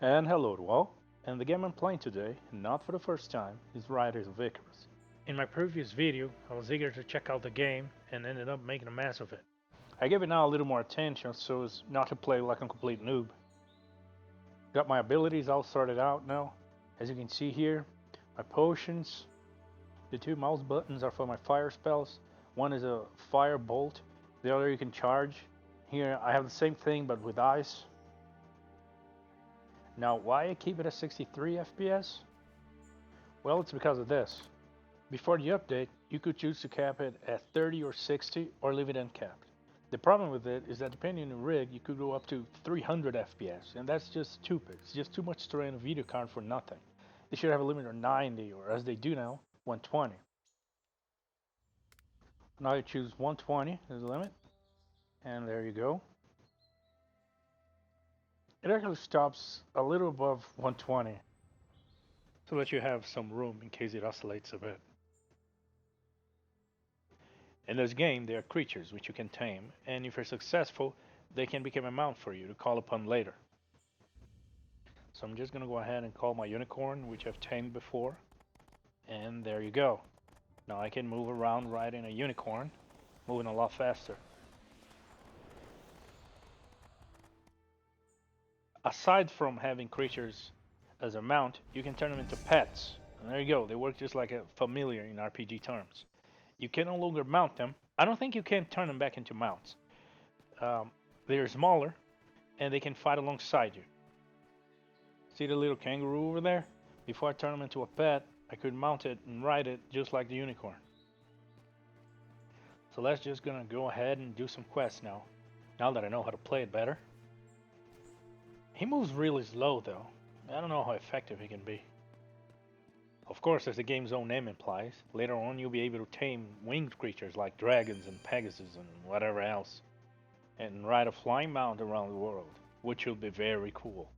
And hello to all, and the game I'm playing today, not for the first time, is Riders of Icarus. In my previous video, I was eager to check out the game and ended up making a mess of it. I give it now a little more attention so as not to play like a complete noob. Got my abilities all sorted out now. As you can see here, my potions, the two mouse buttons are for my fire spells. One is a fire bolt, the other you can charge. Here I have the same thing but with ice. Now why I keep it at 63 FPS? Well, it's because of this. Before the update, you could choose to cap it at 30 or 60 or leave it uncapped. The problem with it is that depending on the rig, you could go up to 300 FPS, and that's just stupid. It's just too much strain on a video card for nothing. They should have a limit of 90, or as they do now, 120. Now you choose 120 as the limit, and there you go. It actually stops a little above 120, so that you have some room in case it oscillates a bit. In this game, there are creatures which you can tame, and if you're successful, they can become a mount for you to call upon later. So I'm just gonna go ahead and call my unicorn, which I've tamed before, and there you go. Now I can move around riding a unicorn, moving a lot faster. Aside from having creatures as a mount, you can turn them into pets. And there you go, they work just like a familiar in RPG terms. You can no longer mount them. I don't think you can turn them back into mounts. They're smaller, and they can fight alongside you. See the little kangaroo over there? Before I turn him into a pet, I could mount it and ride it just like the unicorn. So let's just gonna go ahead and do some quests now. Now that I know how to play it better. He moves really slow though. I don't know how effective he can be. Of course, as the game's own name implies, later on you'll be able to tame winged creatures like dragons and pegasus and whatever else, and ride a flying mount around the world, which will be very cool.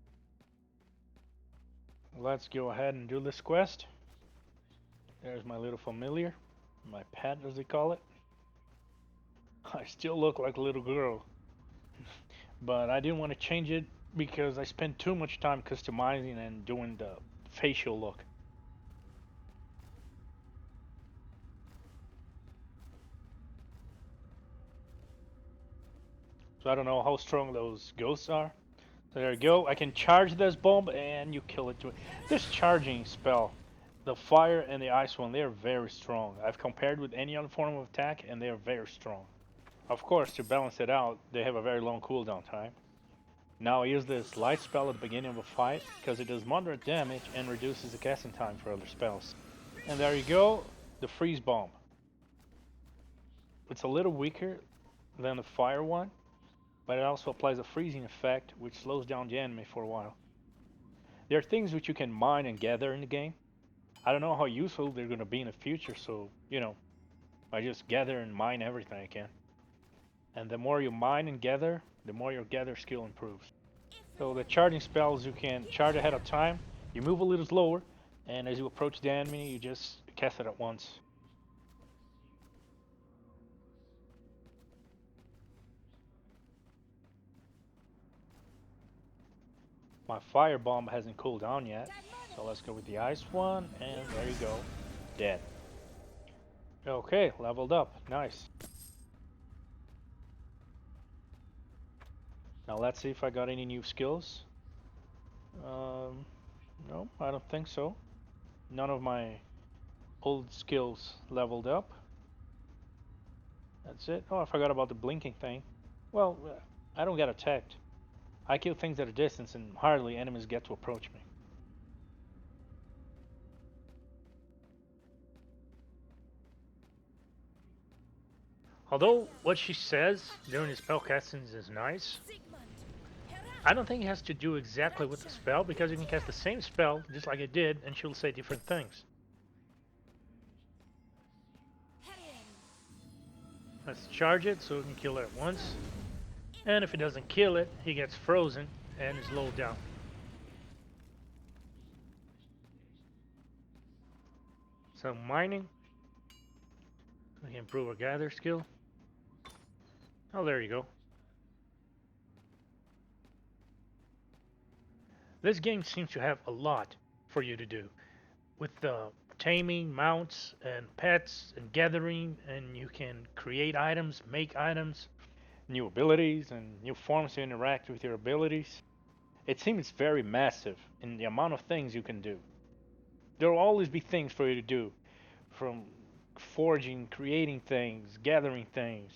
Let's go ahead and do this quest. There's my little familiar, my pet as they call it. I still look like a little girl, but I didn't want to change it because I spent too much time customizing and doing the facial look. So I don't know how strong those ghosts are. So there you go. I can charge this bomb and you kill it. This charging spell, the fire and the ice one, they are very strong. I've compared with any other form of attack and they are very strong. Of course, to balance it out, they have a very long cooldown time. Now I use this light spell at the beginning of a fight because it does moderate damage and reduces the casting time for other spells. And there you go, the freeze bomb. It's a little weaker than the fire one, but it also applies a freezing effect which slows down the enemy for a while. There are things which you can mine and gather in the game. I don't know how useful they're going to be in the future, so, I just gather and mine everything I can. And the more you mine and gather, the more your gather skill improves. So the charging spells, you can charge ahead of time, you move a little slower, and as you approach the enemy, you just cast it at once. My fire bomb hasn't cooled down yet, so let's go with the ice one, and there you go, dead. Okay, leveled up, nice. Now let's see if I got any new skills. No, I don't think so. None of my old skills leveled up. That's it. Oh, I forgot about the blinking thing. Well, I don't get attacked. I kill things at a distance and hardly enemies get to approach me. Although what she says during the spell castings is nice, I don't think it has to do exactly with the spell because you can cast the same spell just like it did and she'll say different things. Let's charge it so we can kill it at once. And if it doesn't kill it, he gets frozen and is slowed down. So mining, we can improve our gather skill. Oh, there you go. This game seems to have a lot for you to do with taming, mounts, and pets, and gathering, and you can create items, make items. New abilities and new forms to interact with your abilities. It seems very massive in the amount of things you can do. There will always be things for you to do, from forging, creating things, gathering things,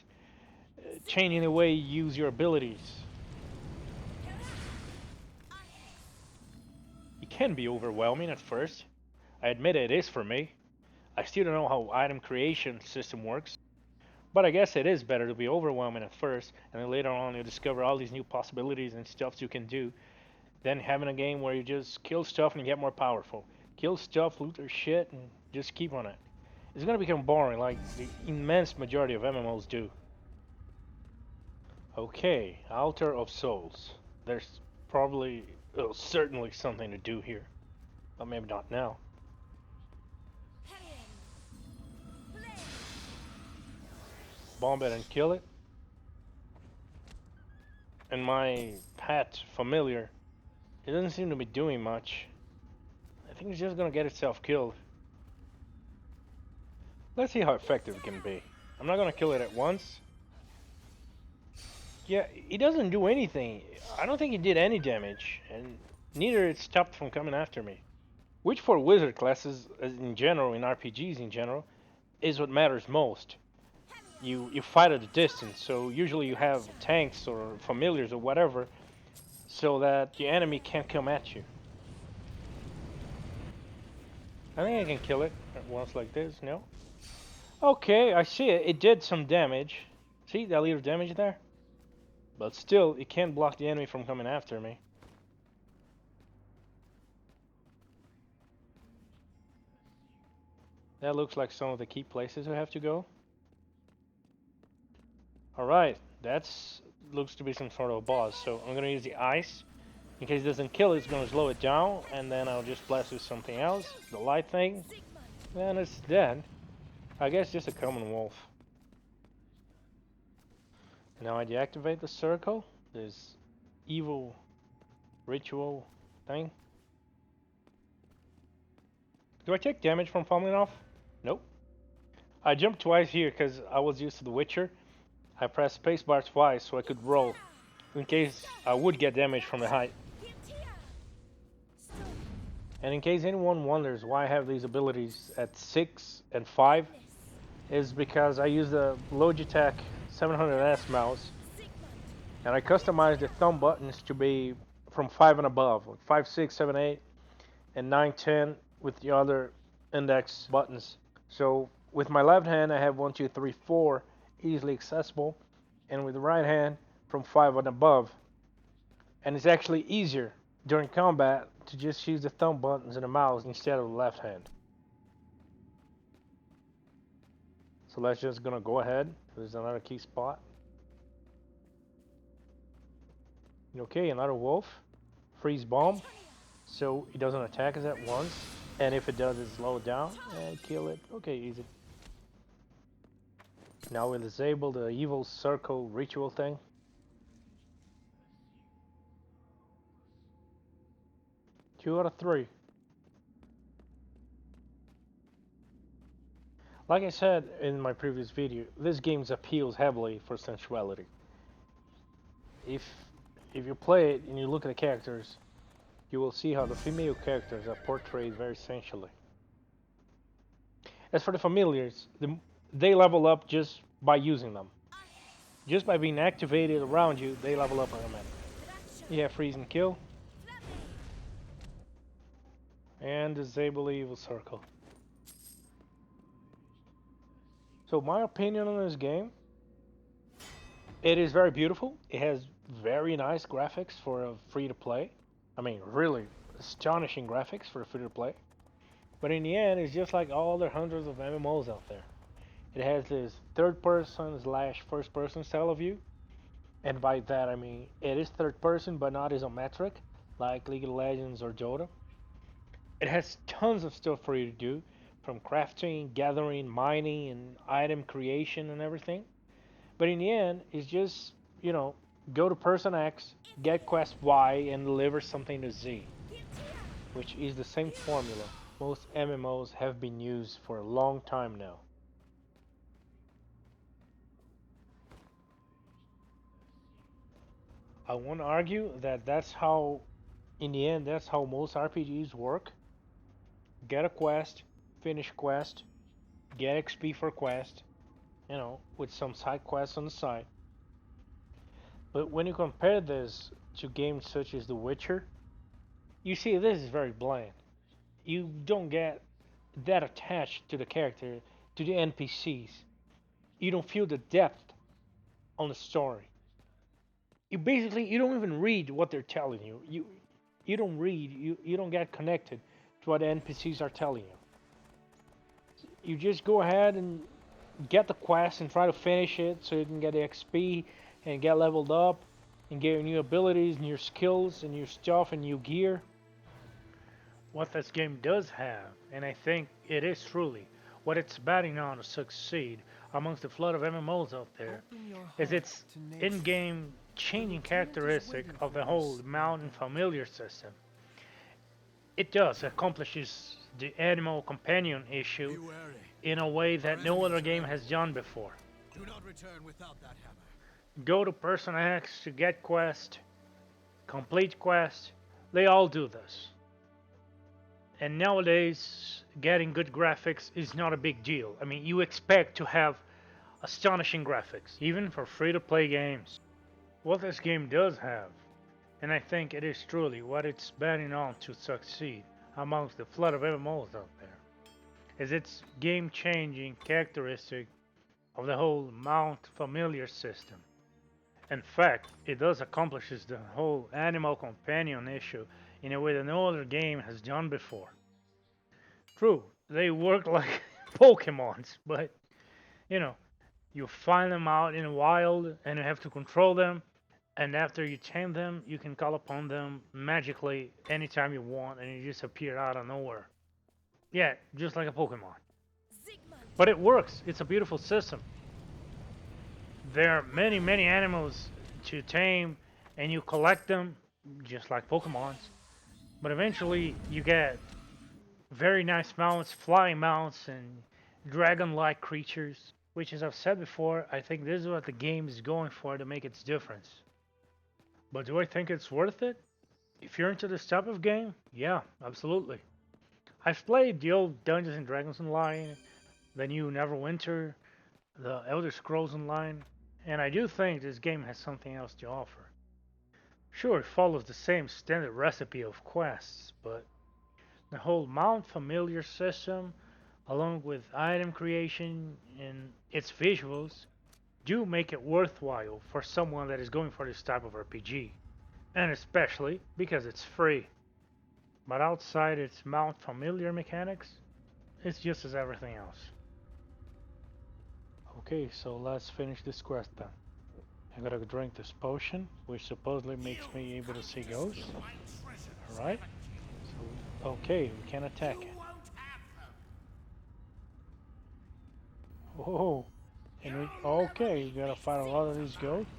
changing the way you use your abilities. It can be overwhelming at first. I admit it is for me. I still don't know how item creation system works, but I guess it is better to be overwhelming at first, and then later on you discover all these new possibilities and stuff you can do, than having a game where you just kill stuff and you get more powerful. Kill stuff, loot their shit, and just keep on it. It's gonna become boring, like the immense majority of MMOs do. Okay, Altar of Souls. There's probably, certainly something to do here, but maybe not now. Bomb it and kill it. And my pet, Familiar, it doesn't seem to be doing much. I think it's just gonna get itself killed. Let's see how effective it can be. I'm not gonna kill it at once. Yeah, it doesn't do anything. I don't think it did any damage, and neither it stopped from coming after me. Which for wizard classes, in general, in RPGs in general, is what matters most. You fight at a distance, so usually you have tanks or familiars or whatever, so that the enemy can't come at you. I think I can kill it at once like this, no? Okay, I see it. It did some damage. See that little damage there? But still, it can't block the enemy from coming after me. That looks like some of the key places I have to go. Alright, that's looks to be some sort of a boss. So I'm gonna use the ice. In case it doesn't kill it, it's gonna slow it down, and then I'll just blast with something else. The light thing. Then it's dead. I guess just a common wolf. Now I deactivate the circle. This evil ritual thing. Do I take damage from falling off? Nope. I jumped twice here because I was used to The Witcher. I pressed spacebar twice so I could roll, in case I would get damage from the height. And in case anyone wonders why I have these abilities at 6 and 5, is because I use the Logitech 700S mouse, and I customized the thumb buttons to be from 5 and above, like 5, 6, 7, 8, and 9, 10 with the other index buttons. So with my left hand, I have 1, 2, 3, 4 easily accessible, and with the right hand from 5 and above. And it's actually easier during combat to just use the thumb buttons and the mouse instead of the left hand. So let's just gonna go ahead. There's another key spot. Okay, another wolf. Freeze bomb. So it doesn't attack us at once. And if it does, it slow it down and kill it. Okay, easy. Now we'll disable the evil circle ritual thing. Two out of 3. Like I said in my previous video, this game appeals heavily for sensuality. If you play it and you look at the characters, you will see how the female characters are portrayed very sensually. As for the familiars, they level up just by using them. Just by being activated around you, they level up automatically. Yeah, freeze and kill. And disable the evil circle. So my opinion on this game, it is very beautiful. It has very nice graphics for a free-to-play. I mean, really astonishing graphics for a free-to-play. But in the end, it's just like all the hundreds of MMOs out there. It has this third-person slash first-person style of view. And by that, I mean, it is third-person, but not isometric, like League of Legends or Dota. It has tons of stuff for you to do, from crafting, gathering, mining, and item creation and everything. But in the end, it's just, go to person X, get quest Y, and deliver something to Z. which is the same formula most MMOs have been used for a long time now. I won't argue that that's how, in the end, that's how most RPGs work. Get a quest, finish quest, get XP for quest, with some side quests on the side. But when you compare this to games such as The Witcher, you see this is very bland. You don't get that attached to the character, to the NPCs. You don't feel the depth on the story. You don't even read what they're telling you. You don't read, you don't get connected to what the NPCs are telling you. You just go ahead and get the quest and try to finish it so you can get the XP and get leveled up and get your new abilities, new skills, and new stuff and new gear. What this game does have, and I think it is truly what it's betting on to succeed amongst the flood of MMOs out there, is its in-game changing characteristic of the whole mount and familiar system. It does accomplishes the animal companion issue in a way that no other game has done before. Do not return without that hammer. Go to Person X to get quest, complete quest, they all do this. And nowadays, getting good graphics is not a big deal. I mean, you expect to have astonishing graphics, even for free-to-play games. What this game does have, and I think it is truly what it's betting on to succeed amongst the flood of MMOs out there, is its game-changing characteristic of the whole mount familiar system. In fact, it does accomplishes the whole animal companion issue in a way that no other game has done before. True, they work like Pokemons, but you know, you find them out in the wild and you have to control them, and after you tame them, you can call upon them magically anytime you want and you just appear out of nowhere. Yeah, just like a Pokemon. But it works, it's a beautiful system. There are many, many animals to tame, and you collect them just like Pokemons. But eventually, you get very nice mounts, flying mounts, and dragon-like creatures. Which, as I've said before, I think this is what the game is going for to make its difference. But do I think it's worth it? If you're into this type of game, yeah, absolutely. I've played the old Dungeons and Dragons Online, the new Neverwinter, the Elder Scrolls Online, and I do think this game has something else to offer. Sure, it follows the same standard recipe of quests, but the whole mount familiar system, along with item creation and its visuals, do make it worthwhile for someone that is going for this type of RPG, and especially because it's free. But outside its mount familiar mechanics, it's just as everything else. Okay, so let's finish this quest then. I gotta drink this potion, which supposedly makes me able to see ghosts. Alright. So, okay, we can attack it. Oh, okay, you gotta fight a lot of these ghosts.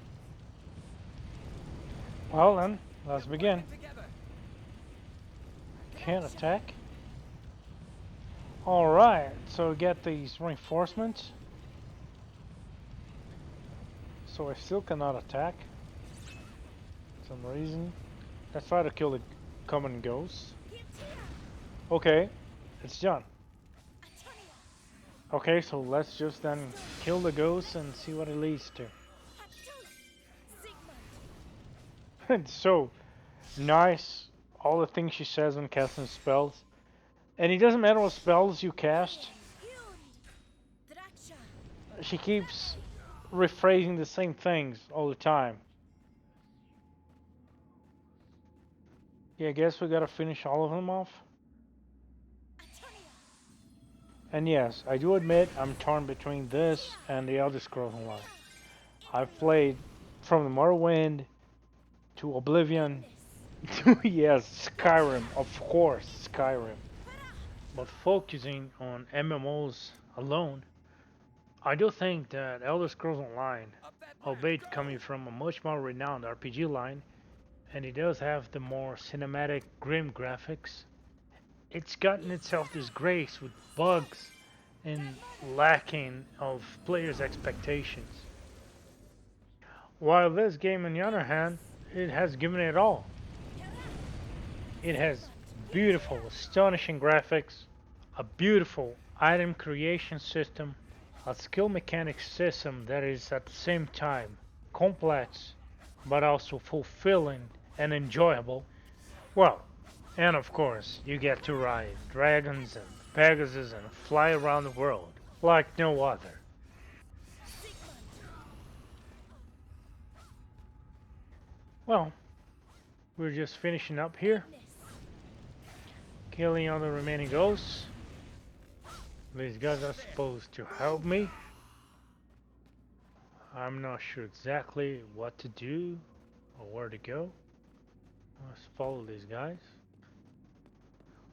Well then, let's begin. Can't attack. Alright, so we get these reinforcements. So I still cannot attack. For some reason. Let's try to kill the common ghosts. Okay, it's done. Okay, so let's just then kill the ghosts and see what it leads to. It's so nice, all the things she says when casting spells. And it doesn't matter what spells you cast, she keeps rephrasing the same things all the time. Yeah, I guess we gotta finish all of them off. And yes, I do admit I'm torn between this and the Elder Scrolls Online. I've played from the Morrowind to Oblivion to, yes, Skyrim, of course, Skyrim. But focusing on MMOs alone, I do think that Elder Scrolls Online, albeit coming from a much more renowned RPG line, and it does have the more cinematic, grim graphics. It's gotten itself this grace with bugs and lacking of players' expectations. While this game, on the other hand, it has given it all. It has beautiful, astonishing graphics, a beautiful item creation system, a skill mechanics system that is at the same time complex but also fulfilling and enjoyable. Well, and of course, you get to ride dragons and Pegasus and fly around the world like no other. Well, we're just finishing up here, killing all the remaining ghosts. These guys are supposed to help me. I'm not sure exactly what to do or where to go. Let's follow these guys.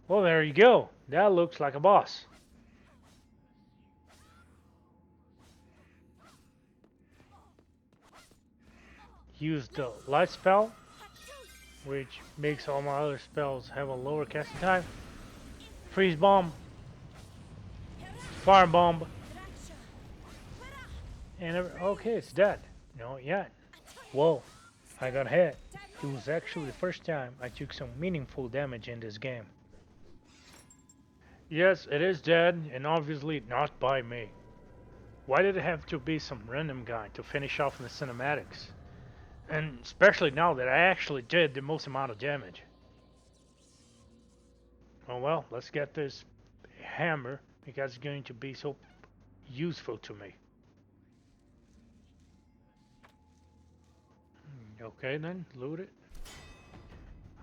Well, there you go. That looks like a boss. Use the light spell, which makes all my other spells have a lower casting time. Freeze bomb, fire bomb, and okay, it's dead. No, yet. Whoa, I got hit. It was actually the first time I took some meaningful damage in this game. Yes, it is dead, and obviously not by me. Why did it have to be some random guy to finish off in the cinematics? And especially now that I actually did the most amount of damage. Oh well, let's get this hammer because it's going to be so useful to me. Okay then, loot it.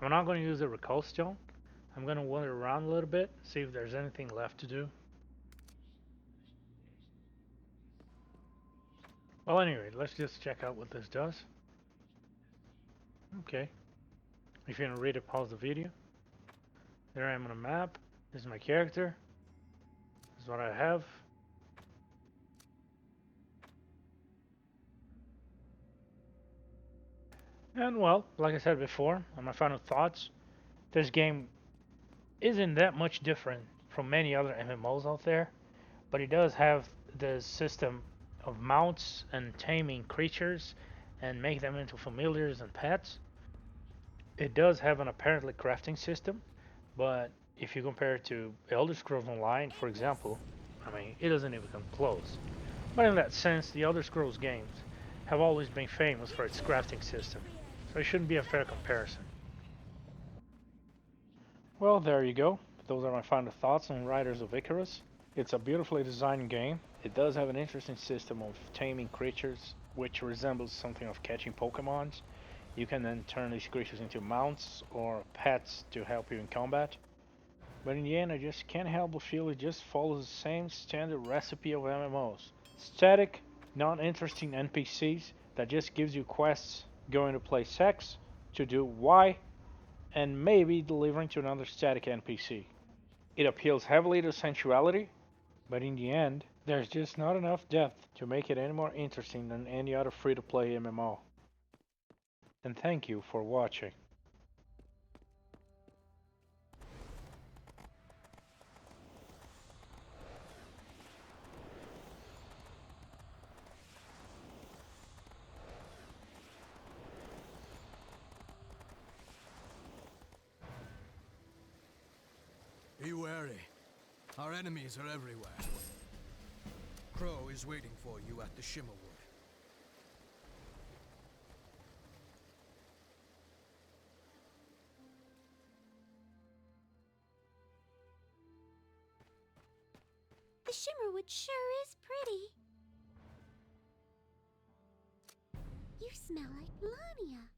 I'm not going to use the recall stone. I'm going to wander around a little bit, see if there's anything left to do. Well, anyway, let's just check out what this does. Okay. If you want to read it, pause the video. There I am on a map. This is my character. This is what I have. And well, like I said before, on my final thoughts, this game isn't that much different from many other MMOs out there, but it does have the system of mounts and taming creatures and make them into familiars and pets. It does have an apparently crafting system, but if you compare it to Elder Scrolls Online, for example, I mean, it doesn't even come close. But in that sense, the Elder Scrolls games have always been famous for its crafting system, so it shouldn't be a fair comparison. Well, there you go. Those are my final thoughts on Riders of Icarus. It's a beautifully designed game. It does have an interesting system of taming creatures, which resembles something of catching Pokemons. You can then turn these creatures into mounts or pets to help you in combat. But in the end, I just can't help but feel it just follows the same standard recipe of MMOs. Static, non-interesting NPCs that just gives you quests going to play sex, to do Y, and maybe delivering to another static NPC. It appeals heavily to sensuality, but in the end, there's just not enough depth to make it any more interesting than any other free-to-play MMO. And thank you for watching. Be wary. Our enemies are everywhere. Crow is waiting for you at the Shimmerwood. The Shimmerwood sure is pretty. You smell like Melania.